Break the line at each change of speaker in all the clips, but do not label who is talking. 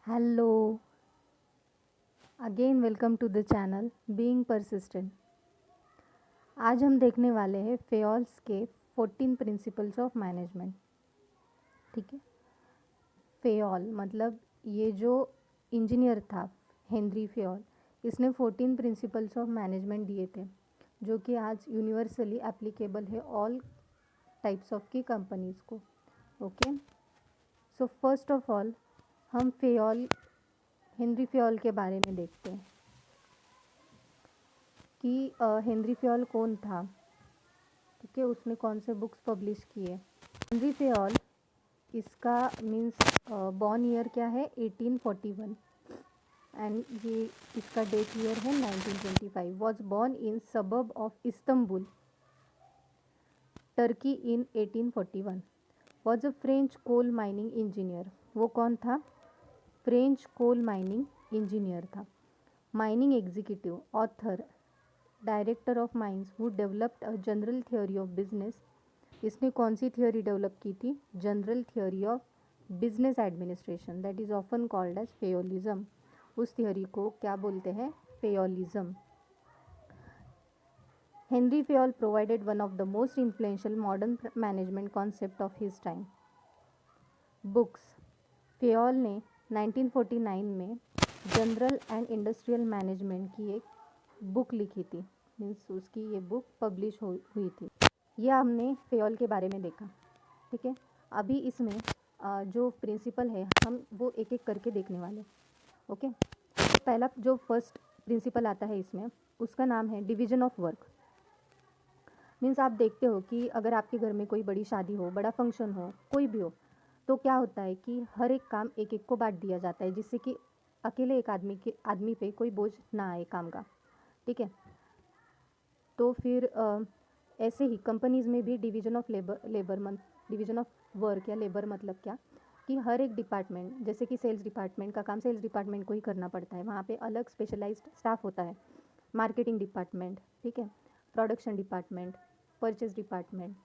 Hello, again welcome to the channel Being Persistent। आज हम देखने वाले हैं फेयल्स के 14 प्रिंसिपल्स ऑफ मैनेजमेंट। ठीक है, फेयल मतलब ये जो इंजीनियर था हेनरी फेयल, इसने 14 प्रिंसिपल्स ऑफ मैनेजमेंट दिए थे जो कि आज यूनिवर्सली एप्लीकेबल है ऑल टाइप्स ऑफ की कंपनीज़ को। Okay, so first of all हम हेनरी फेयल के बारे में देखते हैं कि हेनरी फेयल कौन था। ठीक है, उसने कौन से बुक्स पब्लिश किए। हेनरी फेयल, इसका मीन्स बॉर्न ईयर क्या है 1841 एंड ये इसका डेथ ईयर है 1925। Was born in suburb of Istanbul, Turkey in 1841। Was a French coal mining engineer. वो कौन था? फ्रेंच कोल माइनिंग इंजीनियर था। Mining executive, author, director of mines who developed a general theory of business. इसने कौन सी theory develop की थी? General theory of business administration, that is often called as Fayolism. उस थियोरी को क्या बोलते हैं? Fayolism. Henri Fayol provided one of the most influential modern management concept of his time. Books, Fayol ने 1949 में जनरल एंड इंडस्ट्रियल मैनेजमेंट की एक बुक लिखी थी, मीन्स उसकी ये बुक पब्लिश हुई थी। यह हमने फेयल के बारे में देखा। ठीक है, अभी इसमें जो प्रिंसिपल है हम वो एक एक करके देखने वाले। ओके, पहला जो फर्स्ट प्रिंसिपल आता है इसमें, उसका नाम है डिवीजन ऑफ वर्क। मीन्स आप देखते हो कि अगर आपके घर में कोई बड़ी शादी हो, बड़ा फंक्शन हो, कोई भी हो, तो क्या होता है कि हर एक काम एक एक को बांट दिया जाता है जिससे कि अकेले एक आदमी पे कोई बोझ ना आए काम का। ठीक है, तो फिर ऐसे ही कंपनीज़ में भी division of division of work या लेबर मतलब क्या कि हर एक डिपार्टमेंट, जैसे कि सेल्स डिपार्टमेंट का काम सेल्स डिपार्टमेंट को ही करना पड़ता है, वहाँ पे अलग स्पेशलाइज्ड स्टाफ होता है। मार्केटिंग डिपार्टमेंट, ठीक है, production department, purchase department,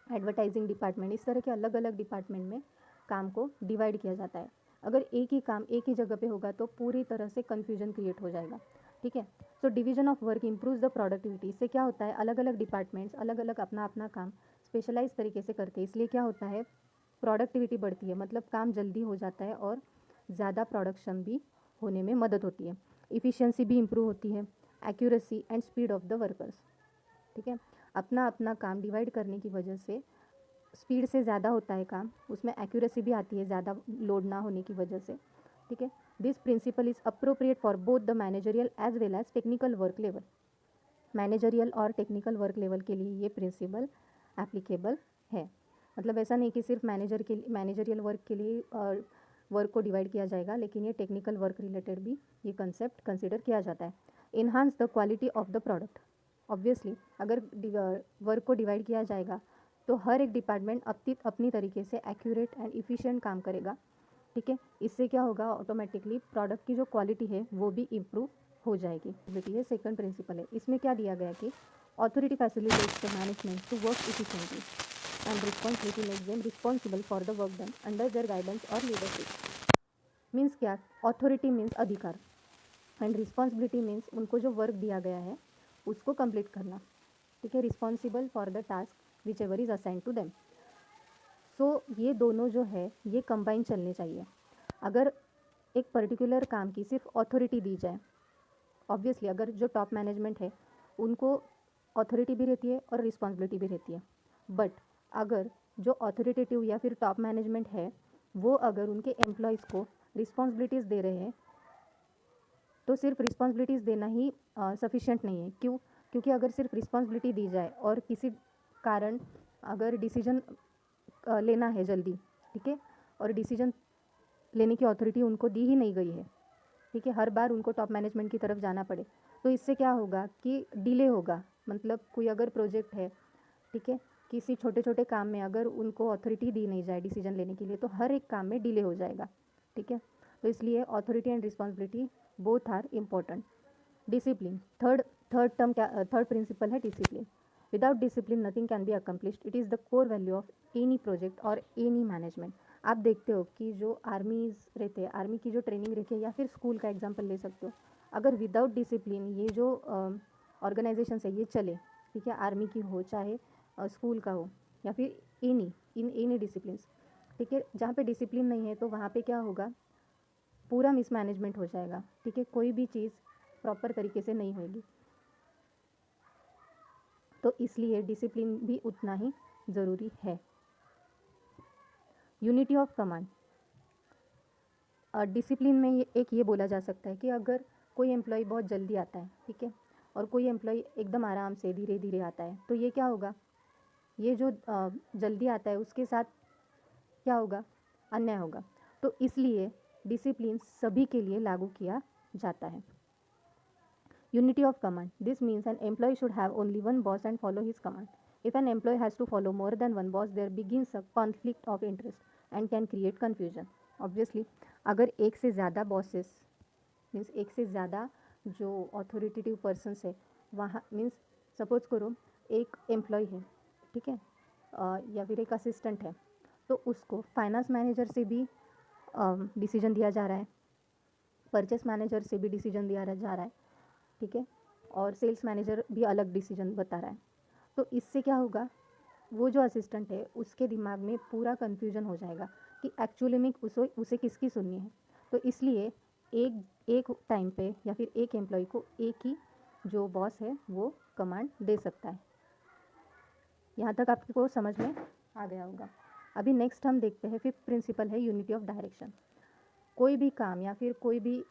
advertising department, इस तरह के अलग अलग डिपार्टमेंट में काम को डिवाइड किया जाता है। अगर एक ही काम एक ही जगह पे होगा तो पूरी तरह से कन्फ्यूजन क्रिएट हो जाएगा। ठीक है, so division of work improves the productivity. इससे क्या होता है, अलग अलग डिपार्टमेंट्स अलग अलग अपना अपना काम स्पेशलाइज तरीके से करते हैं, इसलिए क्या होता है, प्रोडक्टिविटी बढ़ती है, मतलब काम जल्दी हो जाता है और ज़्यादा प्रोडक्शन भी होने में मदद होती है। इफ़िशियंसी भी इम्प्रूव होती है, accuracy and speed of the workers. ठीक है, अपना अपना काम डिवाइड करने की वजह से स्पीड से ज़्यादा होता है काम, उसमें एक्यूरेसी भी आती है ज़्यादा लोड ना होने की वजह से। ठीक है, this principle is appropriate for both the managerial as well as technical work level. Managerial और टेक्निकल वर्क लेवल के लिए ये प्रिंसिपल एप्लीकेबल है। मतलब ऐसा नहीं कि सिर्फ मैनेजरियल वर्क के लिए वर्क को डिवाइड किया जाएगा, लेकिन ये टेक्निकल वर्क रिलेटेड भी ये कंसेप्ट कंसिडर किया जाता है। Enhance the quality of the product. Obviously अगर वर्क को डिवाइड किया जाएगा तो हर एक डिपार्टमेंट अपनी तरीके से एक्यूरेट एंड इफ़िशिएंट काम करेगा। ठीक है, इससे क्या होगा, ऑटोमेटिकली प्रोडक्ट की जो क्वालिटी है वो भी इम्प्रूव हो जाएगी। ये सेकंड प्रिंसिपल है। इसमें क्या दिया गया कि authority facilitates the management to work efficiently and responsibility makes them responsible for the work done under their guidance और लीडरशिप। मीन्स क्या, ऑथोरिटी मीन्स अधिकार एंड रिस्पॉन्सिबिलिटी मीन्स उनको जो वर्क दिया गया है उसको कंप्लीट करना। ठीक है, responsible for the task which ever is assign to them. So ये दोनों जो है ये कंबाइन चलने चाहिए। अगर एक पर्टिकुलर काम की सिर्फ अथॉरिटी दी जाए, ऑब्वियसली अगर जो टॉप मैनेजमेंट है उनको अथॉरिटी भी रहती है और रिस्पॉन्सिबिलिटी भी रहती है, बट अगर जो अथॉरिटेटिव या फिर टॉप मैनेजमेंट है वो अगर उनके एम्प्लॉयज़ को रिस्पॉन्सिबिलिटीज़ दे रहे हैं तो सिर्फ रिस्पॉन्सिबिलिटीज़ देना ही सफिशेंट नहीं है। क्यों? क्योंकि अगर सिर्फ रिस्पॉन्सिबिलिटी दी जाए और किसी कारण अगर डिसीजन लेना है जल्दी, ठीक है, और डिसीजन लेने की अथॉरिटी उनको दी ही नहीं गई है, ठीक है, हर बार उनको टॉप मैनेजमेंट की तरफ जाना पड़े, तो इससे क्या होगा कि डिले होगा। मतलब कोई अगर प्रोजेक्ट है, ठीक है, किसी छोटे छोटे काम में अगर उनको अथॉरिटी दी नहीं जाए डिसीजन लेने के लिए तो हर एक काम में डिले हो जाएगा। ठीक है, तो इसलिए authority and responsibility both are important. Discipline, third principle है discipline. Without discipline nothing can be accomplished. It is the core value of any project और एनी मैनेजमेंट। आप देखते हो कि जो आर्मीज़ रहते हैं, आर्मी की जो ट्रेनिंग रहती है, या फिर स्कूल का एग्जांपल ले सकते हो, अगर विदाउट डिसिप्लिन ये जो ऑर्गेनाइजेशन है ये चले, ठीक है, आर्मी की हो चाहे स्कूल का हो, या फिर एनी डिसिप्लिन्स, ठीक है, जहाँ पे डिसिप्लिन नहीं है तो वहाँ पे क्या होगा, पूरा मिसमैनेजमेंट हो जाएगा, ठीक है, कोई भी चीज़ प्रॉपर तरीके से नहीं होगी। तो इसलिए डिसिप्लिन भी उतना ही ज़रूरी है। यूनिटी ऑफ कमांड, डिसिप्लिन में ये बोला जा सकता है कि अगर कोई एम्प्लॉय बहुत जल्दी आता है, ठीक है, और कोई एम्प्लॉय एकदम आराम से धीरे धीरे आता है, तो ये क्या होगा, ये जो जल्दी आता है उसके साथ क्या होगा, अन्याय होगा। तो इसलिए डिसिप्लिन सभी के लिए लागू किया जाता है। Unity of command. This means an employee should have only one boss and follow his command. If an employee has to follow more than one boss, there begins a conflict of interest and can create confusion. Obviously, अगर एक से ज़्यादा bosses means एक से ज़्यादा जो authoritative persons है वहाँ मीन्स सपोज करो एक एम्प्लॉय है, ठीक है, या फिर एक असिस्टेंट है, तो उसको फाइनेंस मैनेजर से भी डिसीजन दिया जा रहा है, परचेस मैनेजर से भी डिसीजन दिया जा रहा है, ठीक है, और सेल्स मैनेजर भी अलग डिसीजन बता रहा है। तो इससे क्या होगा, वो जो असिस्टेंट है उसके दिमाग में पूरा कन्फ्यूजन हो जाएगा कि एक्चुअली में उसे किसकी सुननी है। तो इसलिए एक एक टाइम पे या फिर एक एम्प्लॉय को एक ही जो बॉस है वो कमांड दे सकता है। यहाँ तक आपको समझ में आ गया होगा। अभी नेक्स्ट हम देखते हैं, फिफ्थ प्रिंसिपल है यूनिटी ऑफ डायरेक्शन। कोई भी काम या फिर कोई भी,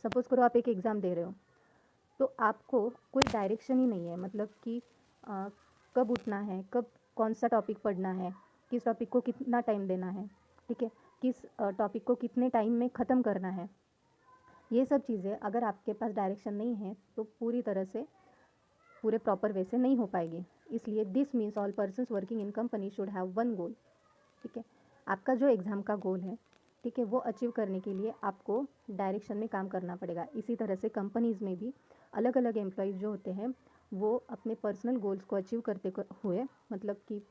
सपोज करो आप एक एग्ज़ाम दे रहे हो, तो आपको कोई डायरेक्शन ही नहीं है, मतलब कि कब उठना है, कब कौन सा टॉपिक पढ़ना है, किस टॉपिक को कितना टाइम देना है, ठीक है, किस टॉपिक को कितने टाइम में ख़त्म करना है। ये सब चीज़ें अगर आपके पास डायरेक्शन नहीं है तो पूरी तरह से पूरे प्रॉपर वे से नहीं हो पाएगी। इसलिए this means all persons working in company should have one goal, ठीक है, आपका जो एग्ज़ाम का गोल है, ठीक है, वो अचीव करने के लिए आपको डायरेक्शन में काम करना पड़ेगा। इसी तरह से कंपनीज़ में भी अलग अलग एम्प्लॉयज़ जो होते हैं वो अपने पर्सनल गोल्स को अचीव करते हुए, मतलब कि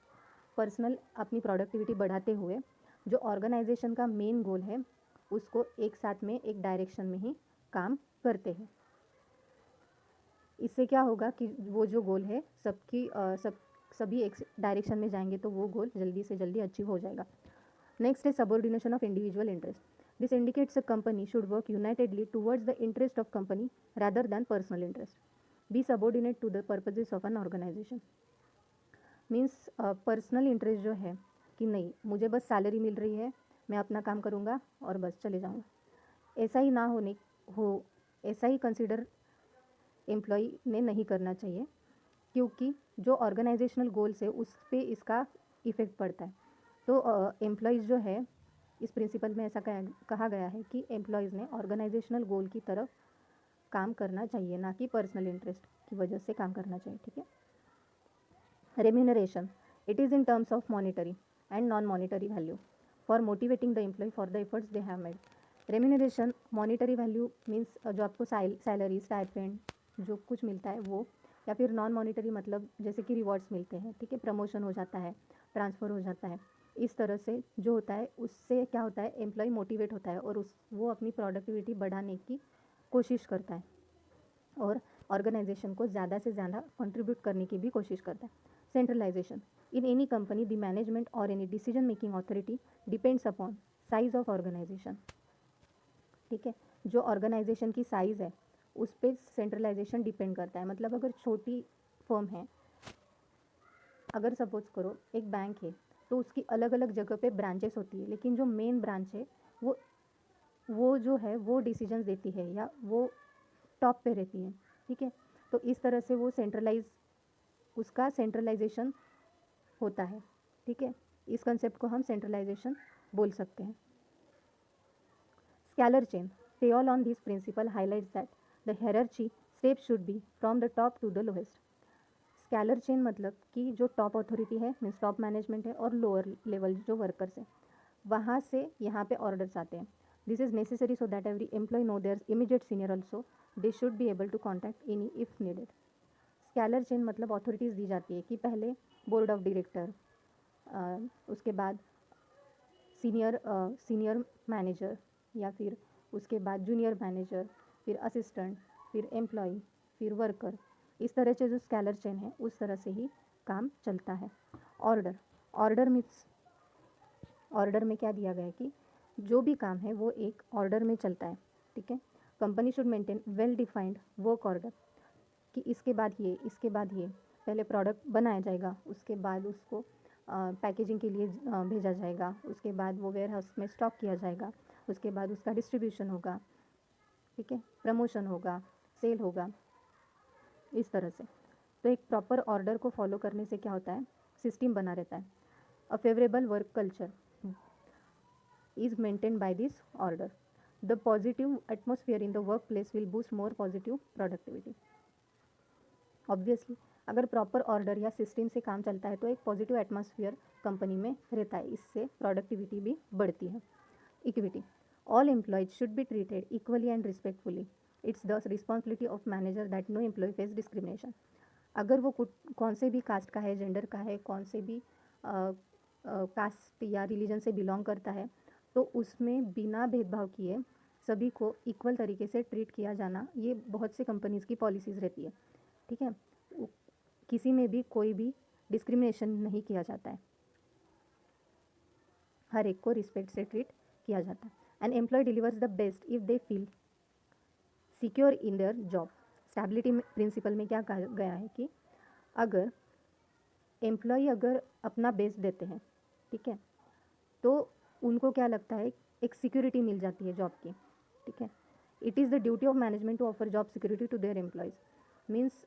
पर्सनल अपनी प्रोडक्टिविटी बढ़ाते हुए, जो ऑर्गेनाइजेशन का मेन गोल है उसको एक साथ में एक डायरेक्शन में ही काम करते हैं। इससे क्या होगा कि वो जो गोल है सभी एक डायरेक्शन में जाएंगे तो वो गोल जल्दी से जल्दी अचीव हो जाएगा। Next is subordination of individual interest. This indicates a company should work unitedly towards the interest of company rather than personal interest. Be subordinate to the purposes of an organization. Means personal interest जो है कि नहीं, मुझे बस salary मिल रही है, मैं अपना काम करूँगा और बस चले जाऊँगा, ऐसा ही ना हो, ऐसा ही कंसिडर एम्प्लॉय ने नहीं करना चाहिए, क्योंकि जो ऑर्गेनाइजेशनल गोल्स है उस पर इसका इफ़ेक्ट पड़ता है। तो एम्प्लॉयज़ जो है, इस प्रिंसिपल में ऐसा कहा गया है कि एम्प्लॉयज़ ने ऑर्गेनाइजेशनल गोल की तरफ काम करना चाहिए, ना कि पर्सनल इंटरेस्ट की वजह से काम करना चाहिए, ठीक है। Remuneration, it is in terms of monetary and non monetary value for motivating the employee for the efforts they have made. Remuneration monetary value means जो आपको सैलरी स्टाइपेंड जो कुछ मिलता है वो, या फिर नॉन मॉनिटरी मतलब जैसे कि रिवॉर्ड्स मिलते हैं, ठीक है, प्रमोशन हो जाता है, ट्रांसफ़र हो जाता है, इस तरह से जो होता है उससे क्या होता है, एम्प्लॉय मोटिवेट होता है और वो अपनी प्रोडक्टिविटी बढ़ाने की कोशिश करता है और ऑर्गेनाइजेशन को ज़्यादा से ज़्यादा कंट्रीब्यूट करने की भी कोशिश करता है। Centralization, in any company the management और any decision making authority depends upon size of organization, ठीक है, जो ऑर्गेनाइजेशन की साइज़ है उस पर सेंट्रलाइजेशन डिपेंड करता है। मतलब अगर छोटी फर्म है, अगर सपोज करो एक बैंक है, तो उसकी अलग अलग जगह पे ब्रांचेस होती है, लेकिन जो मेन ब्रांच है वो जो है वो डिसीजंस देती है या वो टॉप पे रहती है, ठीक है। तो इस तरह से वो उसका सेंट्रलाइजेशन होता है, ठीक है, इस कंसेप्ट को हम सेंट्रलाइजेशन बोल सकते हैं। Scalar chain, Payol on this principle highlights that the hierarchy steps should be from the top to the lowest. Scalar chain मतलब कि जो टॉप अथॉरिटी है मीन्स टॉप मैनेजमेंट है और लोअर लेवल जो वर्कर्स है, वहाँ से यहाँ पे ऑर्डर्स आते हैं। This is necessary so that every employee know their immediate senior also, they should be able to contact any if needed. Scalar chain मतलब अथॉरिटीज़ दी जाती है कि पहले बोर्ड ऑफ डायरेक्टर, उसके बाद सीनियर मैनेजर या फिर उसके बाद जूनियर मैनेजर, फिर असिस्टेंट, फिर एम्प्लॉय, फिर वर्कर, इस तरह से जो स्केलर चेन है उस तरह से ही काम चलता है। ऑर्डर, ऑर्डर मीन्स ऑर्डर में क्या दिया गया है कि जो भी काम है वो एक ऑर्डर में चलता है, ठीक है। Company should maintain well defined work order कि इसके बाद ये, इसके बाद ये, पहले प्रोडक्ट बनाया जाएगा, उसके बाद उसको पैकेजिंग के लिए भेजा जाएगा, उसके बाद वो वेयर हाउस में स्टॉक किया जाएगा, उसके बाद उसका डिस्ट्रीब्यूशन होगा, ठीक है, प्रमोशन होगा, सेल होगा, इस तरह से। तो एक प्रॉपर ऑर्डर को फॉलो करने से क्या होता है, सिस्टम बना रहता है। अ favourable work culture is maintained by this order. The positive atmosphere in the workplace will boost more positive productivity. Obviously, अगर प्रॉपर ऑर्डर या सिस्टम से काम चलता है तो एक पॉजिटिव एटमॉस्फेयर कंपनी में रहता है, इससे प्रोडक्टिविटी भी बढ़ती है। Equity, all employees should be treated equally and respectfully. It's the responsibility of manager that no employee face discrimination. अगर वो कौन से भी कास्ट का है, जेंडर का है, कौन से भी कास्ट या रिलीजन से बिलोंग करता है, तो उसमें बिना भेदभाव किए सभी को इक्वल तरीके से ट्रीट किया जाना, ये बहुत से कंपनीज़ की पॉलिसीज़ रहती है, ठीक है। किसी में भी कोई भी डिस्क्रिमिनेशन नहीं किया जाता है, हर एक को रिस्पेक्ट से ट्रीट किया जाता है। An employee delivers the best if they feel secure in their job. Stability principle में क्या कहा गया है कि अगर एम्प्लॉय अगर अपना बेस्ट देते हैं, ठीक है, तो उनको क्या लगता है, एक सिक्योरिटी मिल जाती है जॉब की, ठीक है। It is the duty of management to offer job security to their employees. Means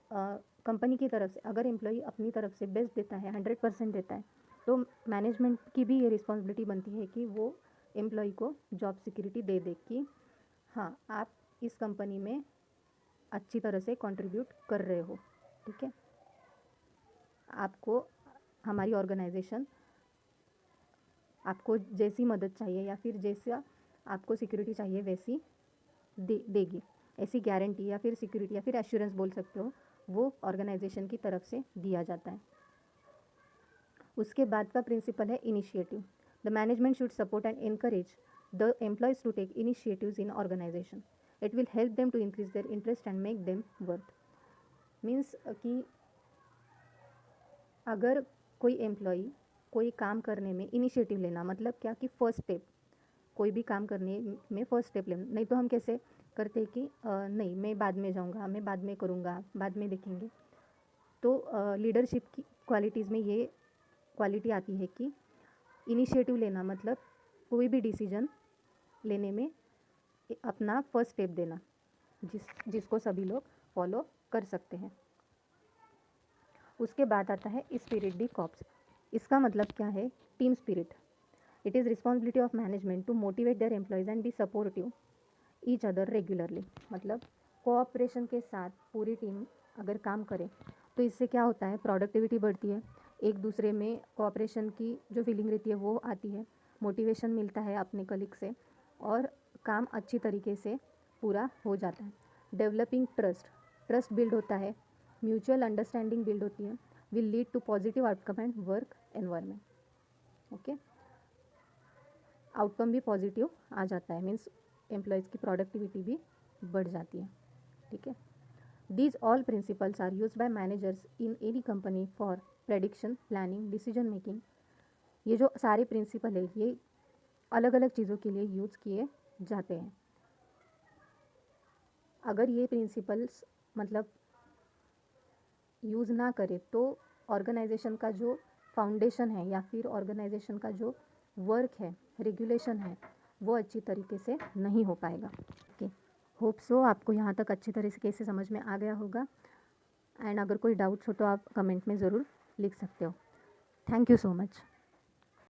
company की तरफ से अगर एम्प्लॉय अपनी तरफ से बेस्ट देता है, 100% देता है, तो मैनेजमेंट की भी ये रिस्पॉन्सिबिलिटी बनती है कि वो एम्प्लॉय को जॉब सिक्योरिटी दे दे कि हाँ, आप इस कंपनी में अच्छी तरह से कंट्रीब्यूट कर रहे हो, ठीक है, आपको हमारी ऑर्गेनाइजेशन आपको जैसी मदद चाहिए या फिर जैसा आपको सिक्योरिटी चाहिए वैसी देगी। ऐसी गारंटी या फिर सिक्योरिटी या फिर एश्योरेंस बोल सकते हो, वो ऑर्गेनाइजेशन की तरफ से दिया जाता है। उसके बाद का प्रिंसिपल है initiative. The management should support and encourage the employees to take initiatives in organization. It will help them to increase their interest and make them worth. Means कि अगर कोई एम्प्लॉय कोई काम करने में इनिशिएटिव लेना, मतलब क्या कि फर्स्ट स्टेप, कोई भी काम करने में फर्स्ट स्टेप लेना। नहीं तो हम कैसे करते हैं कि नहीं मैं बाद में जाऊंगा, मैं बाद में करूंगा, बाद में देखेंगे। तो लीडरशिप की क्वालिटीज़ में ये क्वालिटी आती है कि इनिशिएटिव लेना, मतलब कोई भी डिसीजन लेने में अपना फर्स्ट स्टेप देना, जिसको सभी लोग फॉलो कर सकते हैं। उसके बाद आता है स्पिरिट दी कॉर्प्स। इसका मतलब क्या है, team spirit. It is responsibility of management to motivate their employees and be supportive each other regularly. मतलब कोऑपरेशन के साथ पूरी टीम अगर काम करे तो इससे क्या होता है, प्रोडक्टिविटी बढ़ती है, एक दूसरे में कोऑपरेशन की जो फीलिंग रहती है वो आती है, मोटिवेशन मिलता है अपने कलीग से और काम अच्छी तरीके से पूरा हो जाता है। डेवलपिंग ट्रस्ट, ट्रस्ट बिल्ड होता है, म्यूचुअल अंडरस्टैंडिंग बिल्ड होती है, will lead to positive outcome and work environment. Okay, outcome भी पॉजिटिव आ जाता है, मीन्स एम्प्लॉयज़ की प्रोडक्टिविटी भी बढ़ जाती है, ठीक है। These all principles are use by managers in any company for prediction, planning, decision making. ये जो सारे प्रिंसिपल है ये अलग अलग चीज़ों के लिए यूज़ किए जाते हैं। अगर ये प्रिंसिपल्स मतलब यूज़ ना करे तो ऑर्गेनाइजेशन का जो फाउंडेशन है या फिर ऑर्गेनाइजेशन का जो वर्क है, रेगुलेशन है, वो अच्छी तरीके से नहीं हो पाएगा। ओके, होप सो आपको यहाँ तक अच्छी तरीके से समझ में आ गया होगा। एंड अगर कोई डाउट्स हो तो आप कमेंट में ज़रूर लिख सकते हो। Thank you so much.